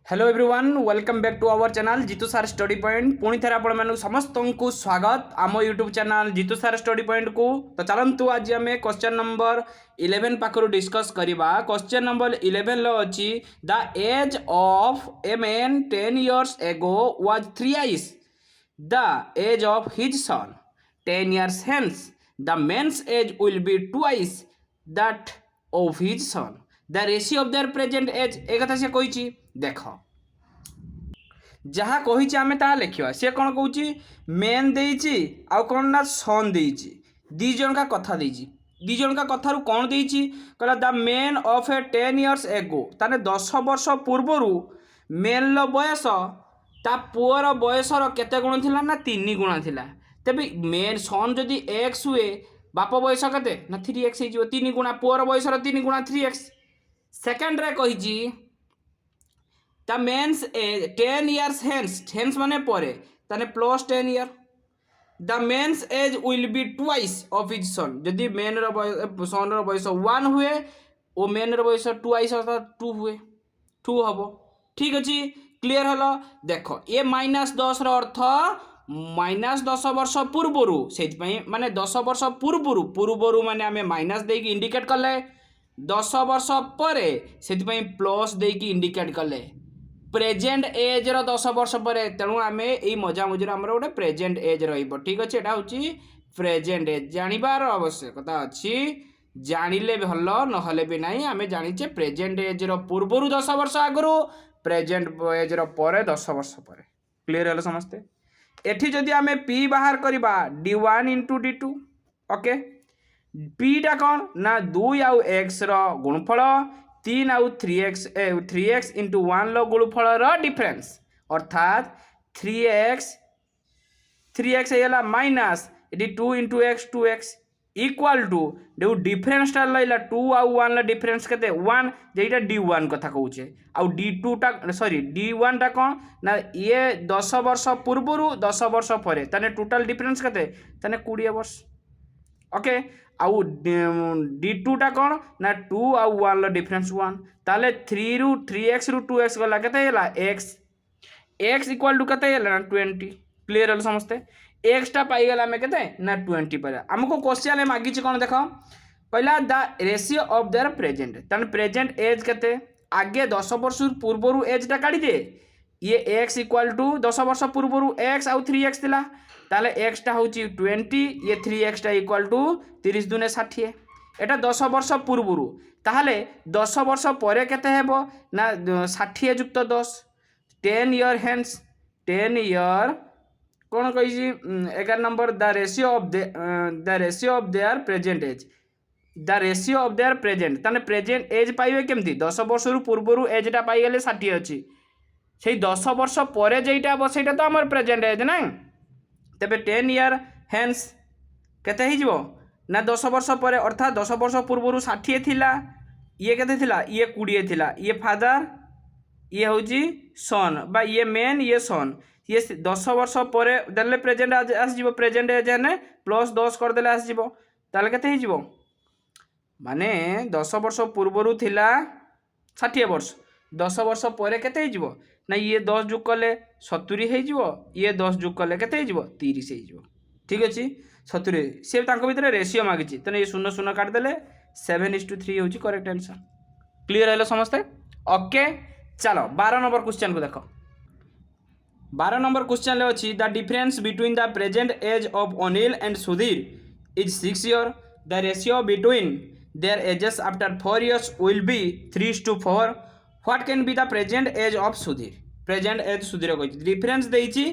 Hello everyone welcome back to our channel Jeetu sir study point पुणी थे आपण समस्त को स्वागत आम YouTube channel Jeetu sir study point को। तो चलतु आज आम क्वेश्चन नंबर 11 पाखर डिस्कस करवा। क्वेश्चन नंबर 11 अच्छी the age of a man 10 years ago was thrice the age of his son 10 years hence the man's age will be twice that of his son the ratio of their present age। एक कथा से कही देख जहाँ कही आम ता लिखा सी कौन कौच मेन देती आउ कौन ना सन देती दी जन का कथा देती दी जन का कथार कौन देती कहला the main of A 10 years एगो ताने 10 वर्ष पूर्वर मेन बयस ता पुअर बयसर केते गुण थिला ना 3 गुणा थिला। तेबे मेन सन जदि एक्स हुए बाप बयस केते ना 3x हो 3 गुणा पुअर बयसर 3 गुणा 3x। सेकेंड रे कही the man's age 10 years hence माने परे ताने plus 10 year the man's age will be twice of his son. जदि मेन सन बयस 1 हुए ओ मेन बयस ट्वाइस अर्थात 2 हुए 2 हम। ठीक अच्छे क्लीयर हल। देख ये -10 अर्थ -10 वर्ष पूर्वर से माने 10 वर्ष पूर्वर पूर्वर माने आम माइनस देकी इंडिकेट कले 10 वर्ष पर से प्लस देकी इंडिकेट कले प्रेजेंट एज रो 10 वर्ष पर तेणु आम यही मजा मुझे आम गोटे प्रेजेंट एज ठीक अच्छे यहाँ हूँ प्रेजेंट एज जानवर आवश्यकता अच्छी जानिले भल नहले भी नहीं आम जाचे प्रेजेंट एज रो पूर्वर 10 वर्ष आगु प्रेजेंट एज रो पर 10 वर्ष पर। क्लीयर है समस्ते। एठी जदि आम पी बाहर करवा d1 इंटू d2 ओके पीटा कौन ना 2 आउ x रो गुणफल 3 आउ 3x इंटू 1 रो गुणफल रो डिफरेंस अर्थात 3x है माइनस ये 2 into x 2x equal to जो डिफरेंस टा लैला 2 आउ 1 ला डिफरेंस केते 1 जेटा d1 कथा कहूचे आउ d2 टा सॉरी d1 टा कौन ना ये 10 वर्ष पूर्वर 10 वर्ष पर ताने टोटल डिफरेंस केते ताने 20 वर्ष ओके आउ d2 टा कौन ना 2 आउ 1 ला डिफरेंस 1 ताले 3 रु 3x रु 2x गला केते हैला x इक्वल टू केते हैला 20। क्लियर है समस्ते। एक्सटा पाईगला आम के ना 20 पर आमको क्वेश्चन मागी कौन देख कहला the ratio of their present ताने प्रेजेंट एज केते आगे 10 वर्ष पूर्वर एजटा काढ़ी दे ये एक्स इक्वाल टू 10 वर्ष पूर्वर एक्स आउ 3x थिला ताले एक्सटा हूँ 20 ये 3x टा इक्वाल टू 30 दूने 60 एटा 10 वर्ष पूर्वर ताहले 10 वर्ष पर केते हेबो ना 60 जुक्त 10 10 year हेन्स 10 year कौन कही 11 number the ratio of their present age the ratio of their present ताने प्रेजेंट एज पाइबे केमती 10 वर्ष पूर्वर एजटा पाइगले 60 अच्छी से 10 वर्ष पर जेटा हम से तो आम प्रेजेंट एज ना तेरे 10 year हेन्स केते हो ना 10 वर्ष पर अर्थात 10 वर्ष पूर्वर 60 थिला ये केते थिला ये 20 थिला ये फादर ये हूँ सन बा ये मेन ये सन ये 10 वर्ष पर देले प्रेजेंट आसो प्रेजेंट एज है प्लस 10 करदे आसो ताले केते हो माने 10 वर्ष पूर्वर थिला 60 वर्ष 10 वर्ष पर केते हो ना ये 10 जुग कले 70 हो ये 10 जुग कले केते हो 30 हो। ठीक अच्छे 70 सी भितर रेशियो मागिची तेना ये 0 0 काटिदेले 7:3 हूँ करेक्ट आंसर। क्लीयर है समस्ते ओके। चलो 12 नंबर क्वेश्चन को देख 12 नंबर क्वेश्चन अच्छी the difference between the present age of Anil and Sudhir is 6 year the ratio between their ages after 4 years will be 3:4 what can be the present age of Sudhir. Present age Sudhir कही difference देती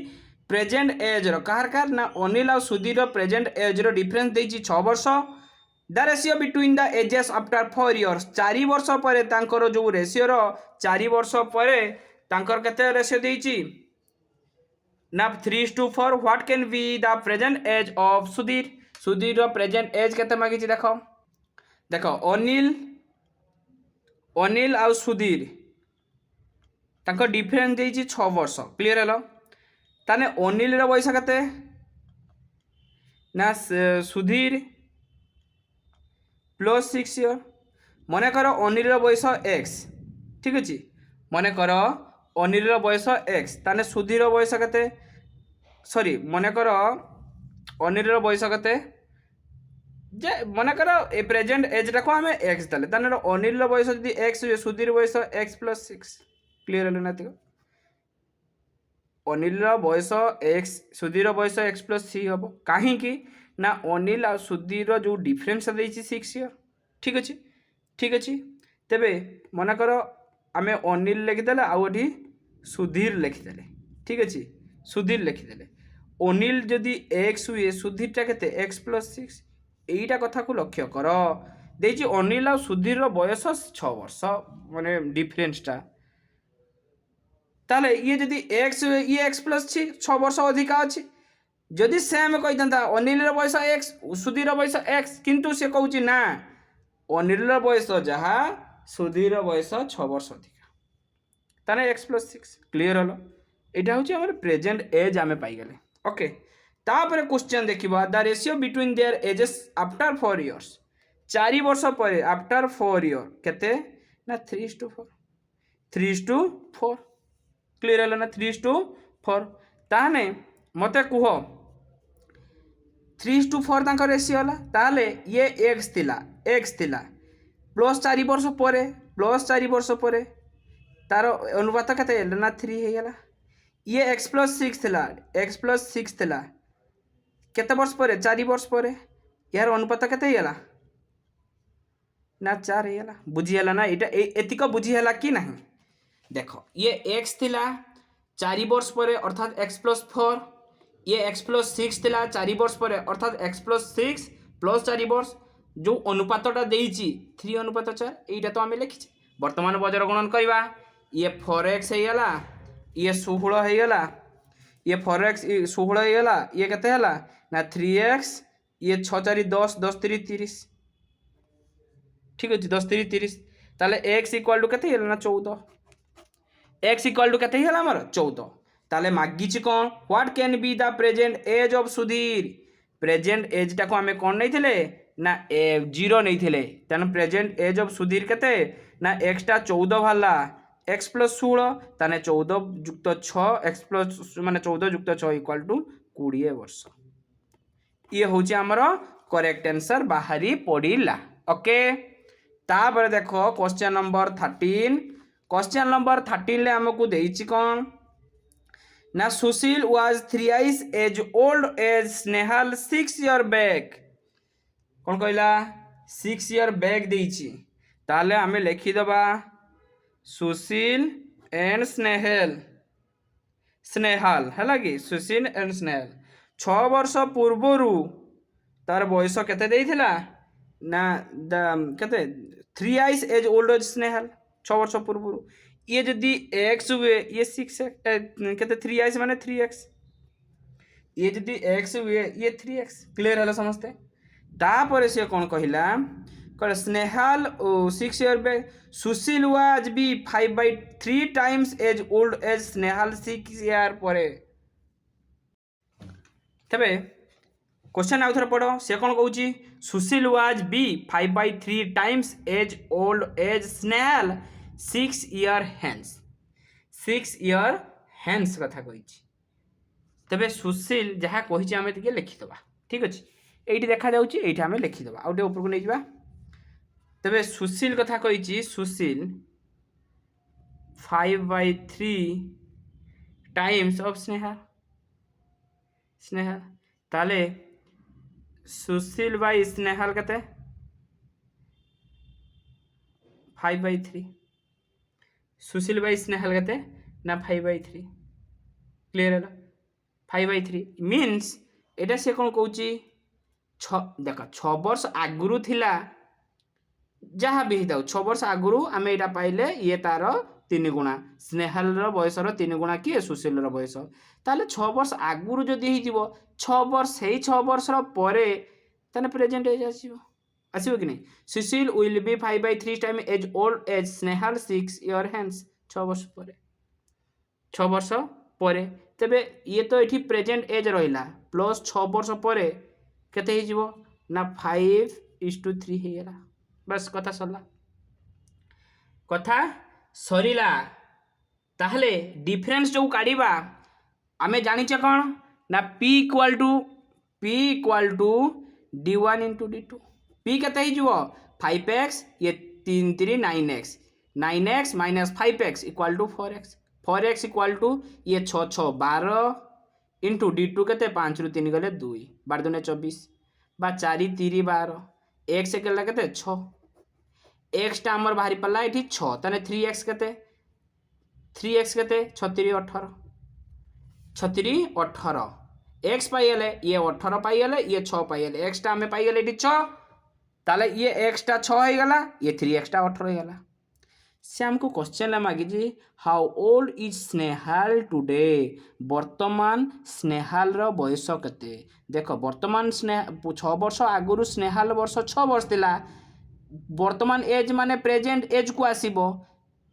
present as car ना अनिल और Sudhir present age difference देती 6 वर्ष the ratio between the ages after 4 years 4 वर्ष पर जो ratio 4 वर्ष पर केते रेशियो देती ना 3:4 what can be the present age of Sudhir. Sudhir present age केते मागी देख देख अनिल आउ सुधीर तांको डिफरेंस देती 6 वर्ष। क्लीयर है ताने अनिल बयस केते ना सुधीर प्लस 6 year मन कर अनिल बयस x। ठीक अच्छे मन कर अनिल बयस एक्स ताने सुधीर बयस केते सॉरी मनकर अनिल बयस केते जे मनकर ए प्रेजेंट एज टाको आम एक्स देले ताने अनिल बयस जदि एक्स हुए सुधीर बयस एक्स प्लस 6 क्लियर है ना तिको अनिल बयस एक्स सुधीर बयस एक्स प्लस 3 हम कहीं ना अनिल आ सुधीर जो डिफरेन्स देछि 6 इयर ठीक अच्छे तेबे मनकर आम अनिल लिखिदेले आउटी सुधीर लिखिदेले ठीक अच्छे सुधीर लिखिदेले अनिल जदि एक्स हुए सुधीरटा केते एक्स प्लस 6 एटा कथा को लक्ष्य कर देछि अनिल आ सुधीर बयस 6 वर्ष माने डिफरेन्सटा ताले ये जदि एक्स ये एक्स प्लस 6 वर्ष अधिका अच्छी जदि सेम कही था अनिल बयस एक्स सुधीर बयस एक्स किंतु से कहूँ ना अनिल बयस जहाँ सुधीर बयस 6 वर्ष अधिका ताने एक्स प्लस 6 क्लीयर हल यहाँ हूँ आम प्रेजेंट एज आम पाईगले ओके तापर क्वेश्चन देखा the ratio between their ages after 4 years 4 वर्ष पर आफ्टर 4 इयर केते ना 3:4 3:4 क्लीयर है ना 3:4 ताने मते कुह 3:4 तांका रेशियो होला ताले ये एक्स थिला प्लस 4 वर्ष पर तार अनुपात केते ना 3 हे गला ये एक्स प्लस 6 थिला केते वर्ष पर 4 वर्ष पर यार अनुपात केते गला ना 4 हे गला बुझियला ना एटा एतिक बुझियला कि नहीं देखो ये एक्स थिला 4 वर्ष पर अर्थात एक्स प्लस 4 ये एक्स प्लस 6 थिला 4 वर्ष पर अर्थात एक्स प्लस 6 प्लस 4 वर्ष जो अनुपातटा देइछि 3:4 एटा तो आम लिखिछे वर्तमान बजार गुणन करवा ये 4x हो गला ये 16 हो गला ये 4x 16 हो गला ये केते हला ना 3x ये 6 4 10 10 3 30 ठीक अछि 10 3 30 ताले x इक्वल टू केते हला ना 14 x इक्वल टू केते हला हमर 14 ताले मागिछि कोन what can be the present age of Sudhir present age टाको आमे कोन नै थिले ना 0 नै थिले तन प्रेजेंट एज ऑफ सुधीर केते ना x टा 14 भाला x प्लस 16 ताने 14 जुक्त 6 x प्लस माने 14 जुक्त 6 इक्वल टू 20 वर्ष ये होची हमर करेक्ट आंसर बाहरी पड़िला ओके तापर देखो क्वेश्चन नंबर 13 ले हमकु देइछि कोन ना Sushil was 3 as old as Snehal 6 year back कौन कहला 6 ईयर बैक देइछि ताले हमें लिखि दबा सुशील एंड स्नेहल है कि सुशील एंड स्नेहल 6 वर्ष पूर्वरु तार बयस केते देइथिला ना केते 3 एज ओल्ड एज स्नेहल 6 वर्ष पूर्वरु ये जदि x हुए ये 6 केते 3 माने 3x ये जदि x हुए ये 3x क्लियर हला समझते तापर से कौन कहला कह Snehal 6 year back Sushil was be 5/3 times as old as Snehal 6 year पर तबे क्वेश्चन आउ थोड़ा पढ़ो से कौन कहूँ Sushil was be 5/3 times as old as Snehal 6 year hence कथा कही तबे सुशील जहाँ कही आम टे लिखिदबा ठीक अच्छे ये देखा जाऊँगी आम लिखिदबा आउ ऊपर को नहीं जावा तबे सुशील कथा कही सुशील 5/3 टाइम्स ऑफ स्नेहल ताले सुशील बाई स्नेहल केते 5/3 सुशील बाई स्नेहल केते ना 5/3 क्लियर है 5/3 मीन्स एटा से कौन कहूँ देख 6 वर्ष आगुरी थिला जहाँ भी हो 6 वर्ष आगुरी आम यहाँ पाइले ये तार 3 गुणा स्नेहल बयसर 3 गुणा किए सुशील बयस ताले 6 वर्ष आगुरी जदि हो 6 वर्ष से 6 वर्ष पर प्रेजेंट एज आसो कि नहीं Sushil will be 5/3 time as old as Snehal 6 year hence 6 वर्ष पर 6 वर्ष पर तेबे ये तो ये प्रेजेंट एज रहा प्लस 6 वर्ष पर केते हो ना 5:3 हो बस कथा सरला ताहले डिफरेंस जो काढ़ा आमे जानिचे कौन ना p equal to d1 into d2 p केते हो 5x ये 3 3 9x 9x minus 5x equal to 4x 4x equal to ये 6 6 12 इंटू d2 केते 5 रु 3 गले 2 12 दुने 24 बा 4 3 12 x केला केते 6 x टा हमर बाहरी पल्ला एठी 6 तने 3x केते 36 18 36 18 x पाइले ये 18 पाइले ये 6 पाइले x टा हमें पाइले एठी 6 ताले ये x टा 6 हो गला ये 3x टा 18 हो गला से हमको क्वेश्चन ले मागी जी how old is Snehal today वर्तमान स्नेहाल रो बयस केते देखो वर्तमान स्नेह 6 वर्ष आगुरु स्नेहाल वर्ष 6 वर्ष थिला वर्तमान एज माने प्रेजेंट एज को आसीबो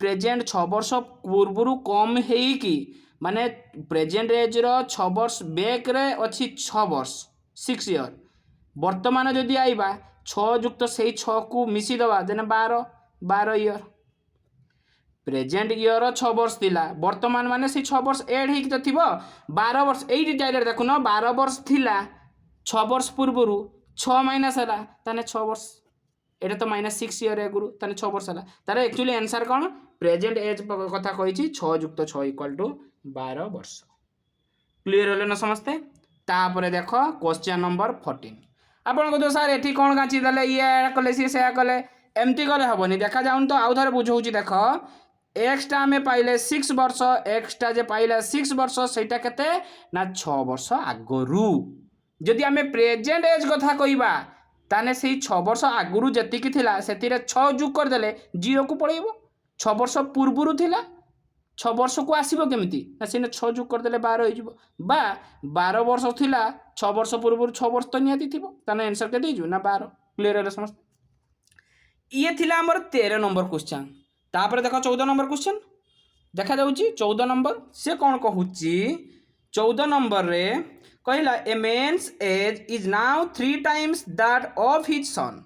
प्रेजेंट 6 वर्ष पूर्वरु कम हेई कि माने प्रेजेंट एज रो 6 वर्ष बैक रे अछि 6 वर्ष 6 ईयर वर्तमान जदि आइबा 6 युक्त से 6 को मिसी दबा देना 12 ईयर प्रेजेंट ईयर 6 वर्ष थिला वर्तमान माने से 6 वर्ष एड हेक तो थिबो 12 वर्ष एई डायरेक्ट देखो ना 12 वर्ष थिला 6 वर्ष पूर्वरु 6 माइनस हला ताने 6 वर्ष एटा तो -6 ईयर एगुरु ताने 6 वर्ष हला तारे एक्चुअली आंसर कोन प्रेजेंट एज कथा कहिछि 6 युक्त 6 इक्वल टू 12 वर्ष क्लियर होले न समझते तापरे देखो क्वेश्चन नंबर 14 आपण को तो सर एठी कोन गाची दले ये कले से कले एमती कले हबनी देखा जाउन तो आउ धरे बुझौची देखो x टा में पाइले 6 वर्ष x टा जे पाइले 6 वर्ष सेटा केते ना 6 वर्ष आगरु जदि हमें प्रेजेंट एज कथा कहिबा ताने सेही 6 वर्ष आगुरु जति कि थिला सेतिरे 6 जुग कर देले 0 को पळेइबो 6 वर्ष पूर्वरु थिला 6 वर्ष को आसीबो केमिति ना सेने 6 जुग कर देले 12 होइजिबो बा 12 वर्ष थिला 6 वर्ष पूर्वरु 6 वर्ष तो नियाती थिबो ताने आंसर केते हिजु ना 12 क्लियर है समझ ये थिला हमर 13 नंबर क्वेश्चन तापर देखो 14 नंबर क्वेश्चन देखा जाउची 14 नंबर से कोन कहूची 14 नंबर रे कहला a man's age is now 3 times that of his son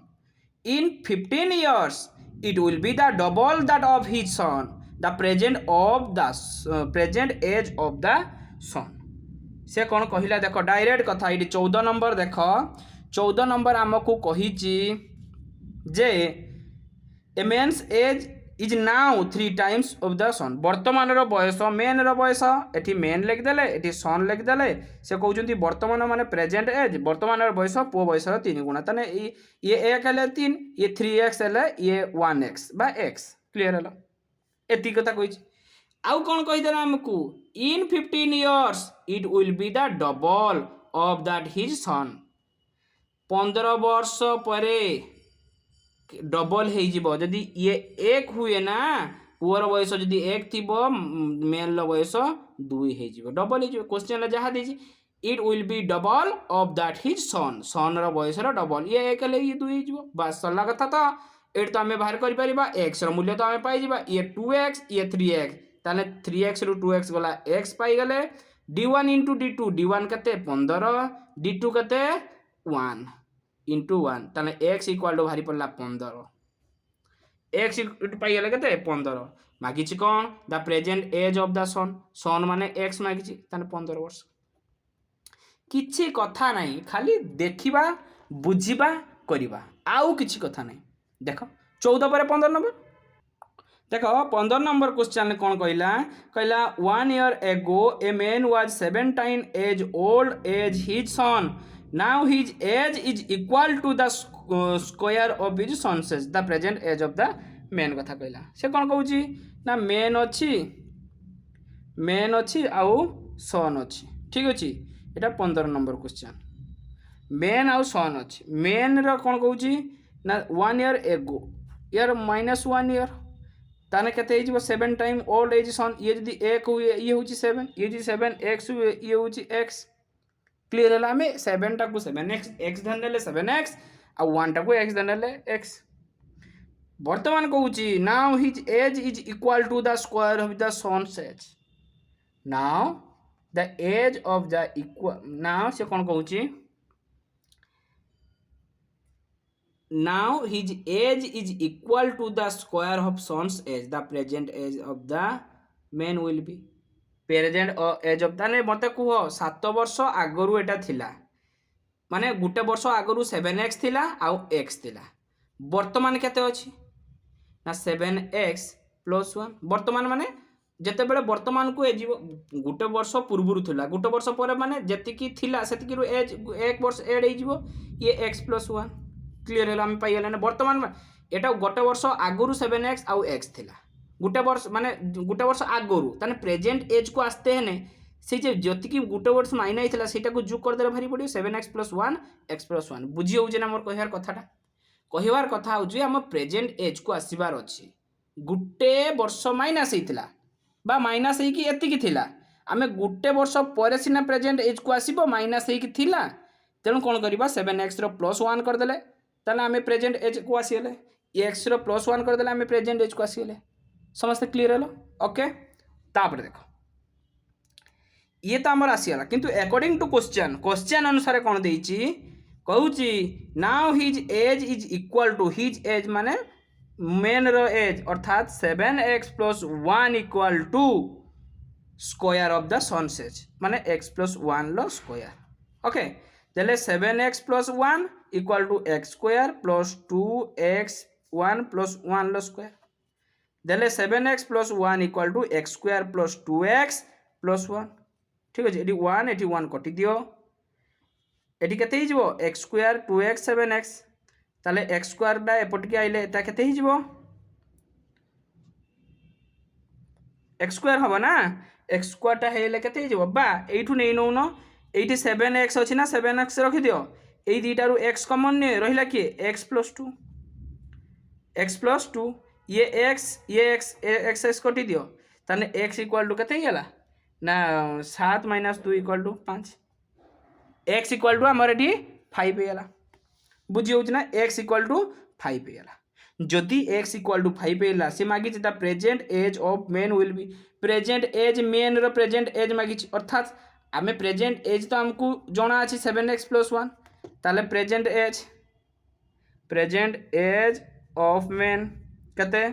in 15 years it will be the double that of his son the present age of the son से कौन कहला देखो direct कथा ये 14 नंबर देखो 14 नंबर आमको कहिची जे a man's age is now 3 times of the son वर्तमान रो बयस मेन रो बयस एठी मेन लिख देले एठी सन लिख देले से कहउचंती वर्तमान माने प्रेजेंट एज वर्तमान रो बयस पो बयस रो 3 गुणा तने ये 1 हेले 3 ये 3x हेले ये 1x बा x क्लियर हलो एती कथा कहिची आउ कोन कहि देला हमकु इन 15 years it will be the double of that his son 15 वर्ष परे डबल हो जदि ये 1 हुए ना पुअर बयस जदि 1 थी मेल बयस 2 हो डबल हो क्वेश्चन जहाँ देती it will be double of that his son son रयस डबल ये 1 हेले ये 2 हो बास सरला कथा तो ये तो आम बाहर कर एक्स मूल्य तो आम पाई ये 2x ये 3x ताने 3x रु 2x गला x पाई गले d1 इंटू d2 d1 केते 15 d2 केते 1 इंटू 1 ताने x इक्वल टू भारी पड़ला 15 x पाई गले केते 15 मागिछि कोन the present age of the son son माने x मागिछि ताने 15 वर्ष किछि कथा नहीं खाली देखिबा बुझिबा करिबा आउ किछि कथा नहीं देखो 14 पर 15 नंबर देखो 15 नंबर क्वेश्चन कौन कहला कहला 1 year ago a man was 7 times as old as his son now his age is equal to the square of his son's age the present age of the man कथा कहला से कौन कहूची ना main अच्छी आउ सन अच्छी ठीक अच्छे यहाँ 15 नंबर क्वेश्चन मेन आउ सन अच्छी मेन कौन कहूची ना 1 year ago यार -1 year ताने केते हो 7 टाइम ओल्ड एज सन ये जदि 1 हुए ये हूँ 7 ये जी 7x हुए ये हूँ x क्लियर है आम 7 टा को 7x x धन ले 7x आ 1 टा को x धन ले x वर्तमान कहूँ now his age is equal to the square of the sons age now the age of the equal now से कौन कहूँ now his age is equal to the square of son's age the present age of the man will be present age of ताने मते कुह 7 वर्ष आगरू एटा थिला माने गुटे वर्ष आगरू 7x थिला आउ x थिला वर्तमान केते अछि ना 7x प्लस 1 वर्तमान माने जेते बेले वर्तमान को एज गुटे वर्ष पूर्वरु थिला गुटे वर्ष पर माने जेतिकी थिला सेतिकी रु एज एक वर्ष ऐड हे जिवो ये x प्लस 1 क्लियर होला हम पाई गेले ना वर्तमान एटा गुटे वर्ष आगरू 7x आउ x थिला गुटे वर्ष माने गुटे वर्ष आगरू ताने प्रेजेंट एज को आस्ते हेने से जतिकी गुटे वर्ष माइना होता है जोग करदे भारी पड़ो 7x प्लस 1 x प्लस 1 बुझी हो मोर कहार कथाटा कहबार कथा हूँ आम प्रेजेंट एज को आसबार अच्छी गुटे वर्ष माइनास होता बा माइनास होती आम गुटे वर्ष पर सीना प्रेजेंट एज को आसब माइनास होता तेणु कौन करवा 7x प्लस 1 करदे ताले आम प्रेजेंट एज को आसीगले x प्लस 1 करदे आम प्रेजेंट एज को आसीगले समस्त क्लीयर है ओके तापर देख ये तो आमर आसीगला किंतु अकॉर्डिंग टू क्वेश्चन अनुसार कौन देइछि कहूची now his age is equal to his age माने मेन रो एज अर्थात 7x plus 1 equal to square of the sons age माने x प्लस 1 लो स्क्वायर ओके देले 7x plus 1 equal to x square plus 2x 1 plus 1 लो square देले 7x plus 1 equal to x square plus 2x plus 1 ठीक अच्छे ये 1 ये 1 कटि दियो ये केते हिजबो x स्क्वायर 2x 7x ताले x स्क्वायर दा एपटिके आइले एटा केते हिजबो x स्क्वायर हबो ना x स्क्वायर ता हेले केते हिजबो बा एठु नै नउनो एठी 7x अछि ना 7x रखि दियो एई दुईटा रु x कॉमन ने रहिला कि x प्लस 2 ये x कटि दियो ताने x इक्वल टू केते हिला ना 7 minus 2 equal to 5 x equal to आमर ये 5 होगा बुझी हो ना x इक्वल टू 5 होगा जदि x इक्वल टू 5 होगा सी मागी the present age of man will be present age man रो प्रेजेंट एज मागी अर्थात आमे प्रेजेंट एज तो हमको जना अछि 7x प्लस 1 ताले प्रेजेंट एज ऑफ मेन कते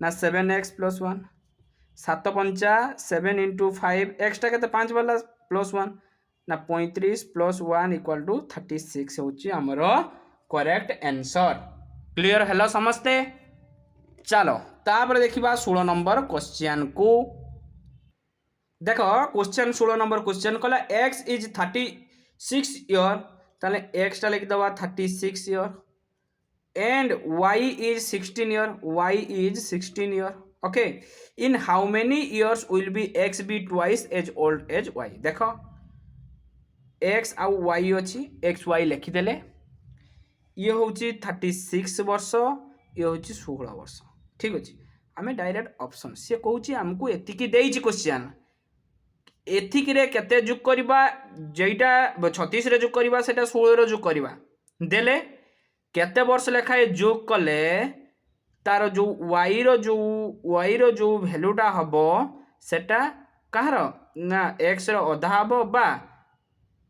ना 7x प्लस 1 7 पंचा 7 इंटू 5 एक्सट्रा के 5 वाला प्लस 1 ना 35 प्लस 1 इक्वल टू 36 होची हमरो करेक्ट आंसर क्लियर हेलो समझते चलो तापर देखिबा 16 नंबर क्वेश्चन को देखो क्वेश्चन 16 नंबर क्वेश्चन कला x इज 36 ईयर ताले x टा लिख दवा 36 year and y is 16 year y is 16 year okay in how many years will be x be twice as old as y देखो x आउ y अछि x y लिखि देले ये होची 36 वर्ष ये होची 16 वर्ष ठीक अछि हमें डायरेक्ट ऑप्शन से कहूची हमको एतिकी देइछि क्वेश्चन एथिकी रे केते जुक करबा जेटा 36 रे जुक करबा सेटा 16 रे जुक करबा देले केते वर्ष लेखाए जोग कले तार जो y रो जो वैल्यूटा हबो सेटा कहार ना x रो अधा हबो बा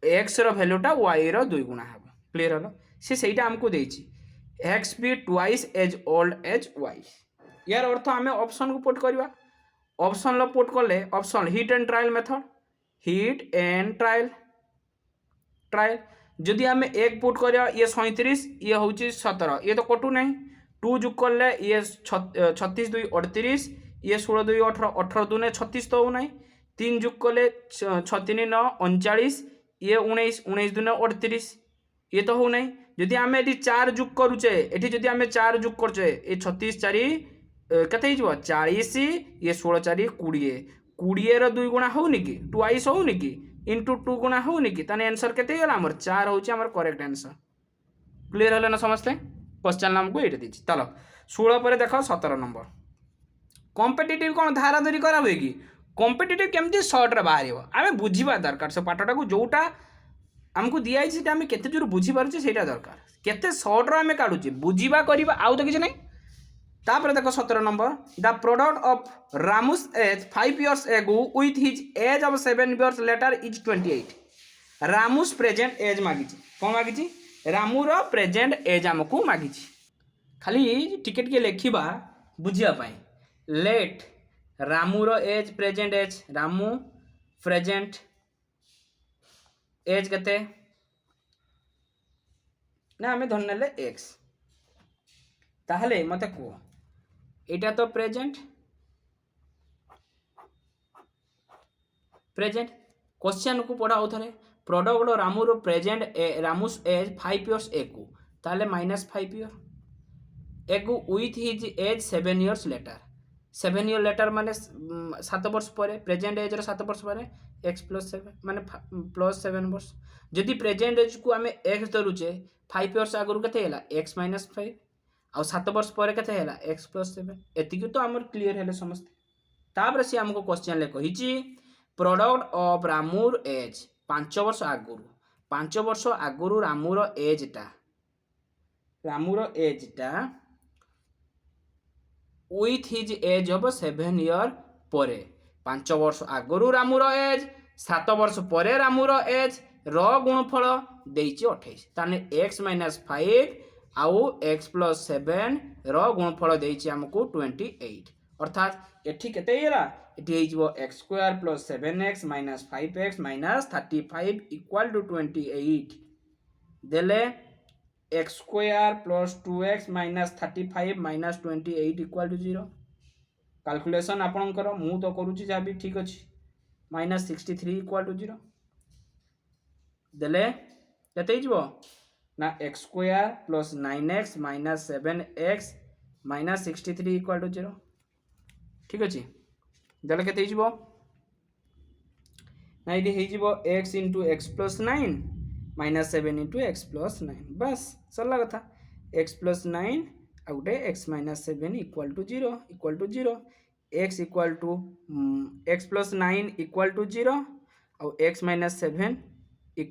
x रो वैल्यूटा y रो 2 गुणा हबो क्लियर हलो से सेटा हमको देछि x be twice as old as y यार अर्थ हमें ऑप्शन को पुट करबा ऑप्शन लो पुट करले option hit and trial method hit and trial जदि आम एक पुट करिया ये 37 ये हूँ 17 ये तो कटू नहीं 2 जुग कर ये 36 2 38 ये 16 2 18 18 2 ने 36 तो हो नहीं 3 जुग कले 6 3 9 39 ये 19 19 2 ने 38 ये तो हो नहीं जदि आम ये 4 जुग करुचे ये जदि आम 4 जुग करचे ये 36 4 केते 40 ये 16 4 20 20 रो 2 गुणा होनी कि ट्वाइस होनी कि इंटू 2 गुणा होनी कि ताने आंसर केते होला हमर 4 होची हमर करेक्ट आंसर क्लियर होला ना समझते क्वेश्चन हमको एटे दिछि चलो 16 पर देखो 17 नंबर कॉम्पिटिटिव कोन धारा धरी करा होय कि कॉम्पिटिटिव केमती शॉर्ट रे बाहरिबो आमे बुझिबा दरकार से पाठटा को जोटा हमको दिया है सेटा आमे केते जोर बुझि पारुचे सेटा दरकार केते शॉर्ट रो आमे काढुचे बुझिबा करिबा आउ तो किछ नै तापर देखो 17 नंबर the product of Ramu's age 5 years ago with his age of 7 years later is 28 Ramu's present age मागिछि कोन मागिछि रामुर प्रेजेंट एज हमको मागिछि खाली टिकेट के लेखिबा बुझिया पाई लेट रामूर age present age Ramu present age केते ना आम धरने एक्स ताहले मत कह एटा तो प्रेजेंट प्रेजेंट क्वेश्चन को पढ़ा थे प्रोडक्ट रामूर प्रेजेंट रामूस एज 5 इयर्स एकू ताहले -5 इयर एकू with his age 7 years later 7 year later माने 7 वर्ष पर प्रेजेंट एज रो 7 वर्ष पर x + 7 माने +7 वर्ष जदि प्रेजेंट एज को आम x धरुचे 5 इयर्स आगु के x - 5 आ 7 वर्ष पर के x + 7 एतिक तो आम क्लीयर है समस्ते तापर सी आमको क्वेश्चन ले कही प्रोडक्ट ऑफ रामूर एज 5 वर्ष आगु 5 वर्ष आगु रामूर एजटा with his age of 7 year पर 5 वर्ष आगु रामूर एज 7 वर्ष पर रामूर एज रो गुणफल देइछि 28 ताने x - 5 आउ x + 7 रो गुणफल देइछि हमको 28 अर्थात एठी केते हेला एठी हे जिवो x² + 7x - 5x - 35 = 28 देले x² + 2x - 35 - 28 = 0 कैलकुलेशन आपणकर मु तो करूची जा भी ठीक अछि -63 = 0 देले केते हिजबो ना x² + 9x - 7x - 63 = 0 ठीक अछि देले केते हिजबो ना इदि हिजबो x * x + 9 - 7 * x + 9 बस सरला कथा x + 9 आ गुटे x - 7 = 0 x x + 9 = 0 और x - 7 =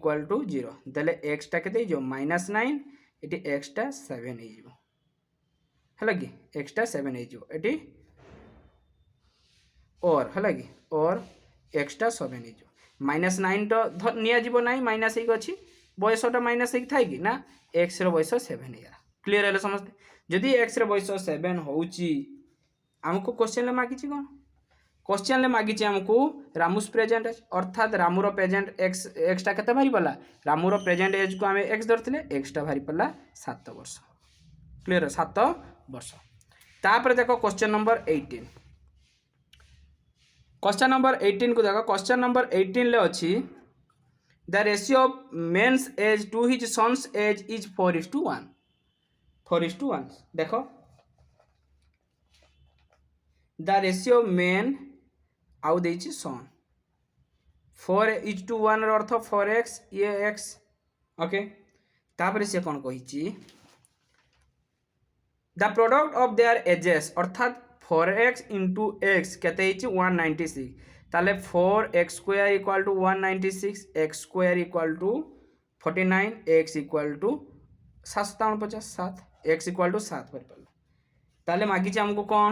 0 देले x टा केते जो -9 एटी x टा 7 हे जो हला कि x टा 7 हे जो एटी और हला कि और x टा 7 हे जो -9 तो निया जीवो नाही माइनस एक अछि बयसटा -1 थाई कि ना x रो बयस 7 हे क्लियर है समझते जदि x रो बयस 7 होउची हमको क्वेश्चन ले मागिची कोन क्वेश्चन ले मागिची हमको रामूस प्रेजेंट एज अर्थात रामूर प्रेजेंट x टा केते भारी पला रामूर प्रेजेंट एज को हमें x धरथिले x टा भारी पला 7 वर्ष क्लियर 7 वर्ष तापर देखो क्वेश्चन नंबर 18 क्वेश्चन नंबर 18 को देखो क्वेश्चन नंबर 18 ले अछि the ratio of man's age to his son's age is 4:1 4:1 देखो द रेशियो मेन आउ देछि सन 4:1 रो अर्थ 4x ये x ओके तापर से कोन कहिछि the product of their ages अर्थात 4x * x केते हिछि 196 ताले 4x² = 196 x² = 49 x = 757 x = 7 पर पड़ला ताले मागिछि हमको कोन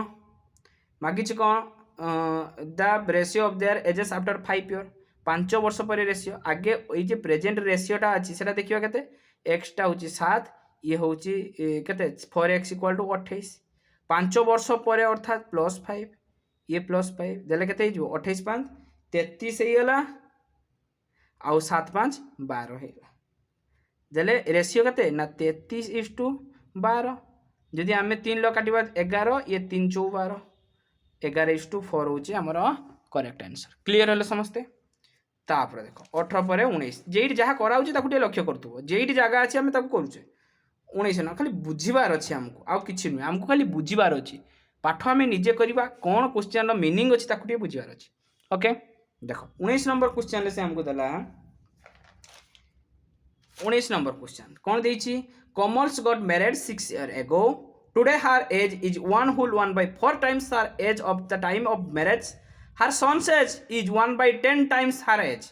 मागिछि कोन the ratio of their ages after 5 year 5 वर्ष पर रेशियो आगे ए जे प्रेजेंट रेशियोटा अछि सेटा देखियो केते x टा होछि 7 ये होछि केते 4x = 28 5 वर्ष पर अर्थात +5 ये +5 देले केते हिजो 28 5 33 हे गला आउ 7 5 12 हे गला देले रेशियो केते ना 33:12 जदि आमे 3 लो काटिबा 11 ये 3 4 12 11:4 होछि हमर करेक्ट आंसर क्लियर हले समझते तापर देखो 18 पर 19 जेइट जहा कराउछि ताकु टे लक्ष्य करतुबो जेइट जगह अछि हमें ताकु करूछे 19 ना खाली बुझिबार अछि हमको आउ किछि नै हमको खाली बुझिबार अछि पाठ हमें निजे करिबा कोन क्वेश्चन रो मीनिंग अछि ताकु टे बुझिबार अछि ओके देखो 19 नंबर क्वेश्चन ले से हमको दला 19 नंबर क्वेश्चन कोन देछि Kamal's got married 6 years ago today her age is 1/4 times her age of the time of marriage her son's age is 1/10 times her age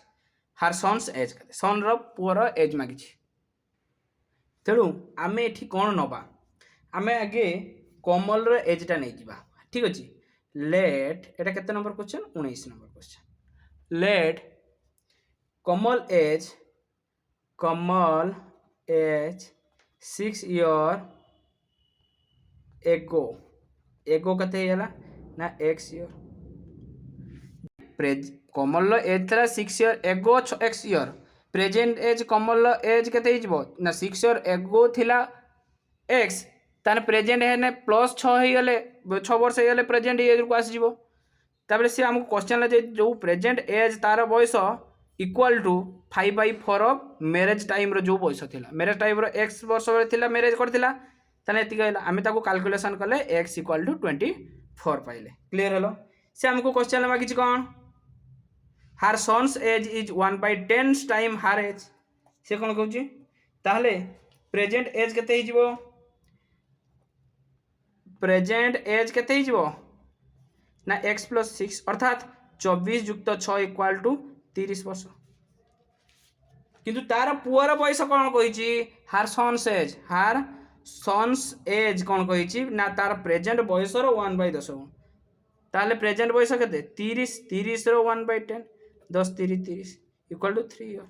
her son's age son row poor as मागिछि तेणु आमे एठी कोन नबा आमे आगे कमल रो as टा नै जिबा ठीक अछि लेट एटा केते number question 19 number question let Kamal age 6 years ago केते हेला ना x year common law age था 6 year ago x year present age common law age केते ना 6 ईयर एगो थिला x ताने प्रेजेंट है प्लस 6 हो गले 6 वर्ष हो गले प्रेजेंट एज को आसीजो तापर से हमको क्वेश्चन ला जो प्रेजेंट एज तार बयस equal to 5/4 of marriage time रो जो बयस थिला मैरेज टाइम रो x वर्ष रे थिला मैरेज करथिला ताने एति कहला आमे ताको कैलकुलेशन कले x इक्वाल टू 24 पाइले क्लियर हलो से हमको क्वेश्चन ला मागिछि कोन हार सन्स एज इज 1/10 टाइम हार एज से कोन कहउछि ताहले प्रेजेंट एज केते हिजबो प्रेजेंट एज केते हिजबो ना x + 6 अर्थात 24 + 6 इक्वाल टू 30 वर्ष किंतु तार पुअर बयस कौन कही हार सन्स एज कौन कही ना तार प्रेजेंट बयस 1/10 ताले प्रेजेंट बयस केते 30 रो 1/10 10 30 इक्वल टू 3 ईयर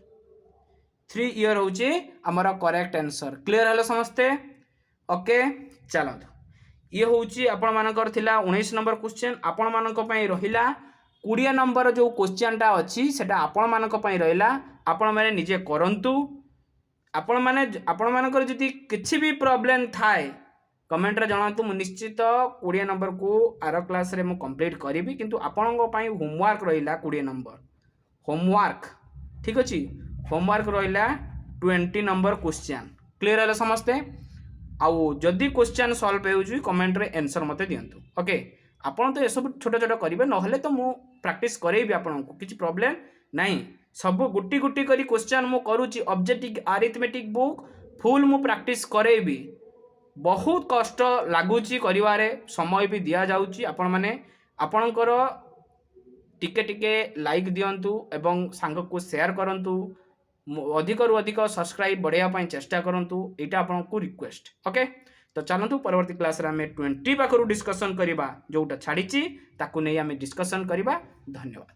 3 ईयर होची हमर करेक्ट आंसर क्लियर हलो समस्ते ओके चलो ये होची आपण मानकर थिला 19 नंबर क्वेश्चन आपण मानक पई रहिला 20 नंबर जो क्वेश्चन टा अच्छी सेटा आपण मानक पई रहिला आपण माने निजे करंतु आपण मानकर जदि किछि भी प्रॉब्लम थाए कमेंट रे जणातु मु निश्चित 20 नंबर को आर क्लास रे मु कंप्लीट करिवि किंतु आपण पई होमवर्क रहिला 20 नंबर होमवर्क ठीक अछि होमवर्क रहिला 20 नंबर क्वेश्चन क्लियर हला समस्ते आउ जदि क्वेश्चन सॉल्व होउछि कमेंट रे आंसर मते दियंतु ओके आपण तो ये सब छोट छोट करेंगे ना तो मु प्रैक्टिस करेबी आपन को किसी प्रॉब्लम नहीं सब गुटी गुटी करी क्वेश्चन मु करूची ऑब्जेक्टिव अरिथमेटिक बुक फुल मु प्रैक्टिस करेबी बहुत कष्ट लगुची करिवारे समय भी दिया जाउची आपण माने आपणकर टिके टिके लाइक दियंतु एवं सांग को शेयर करंतु अधिक रु अधिक सब्सक्राइब बढ़ाया पाई चेष्टा करंतु एटा आपन को रिक्वेस्ट ओके तो चलतु परवर्ती क्लास रे हमें 20 पाखरु डिस्कशन करिबा जोटा छाड़ीची ताकू नै हमें डिस्कशन करिबा धन्यवाद।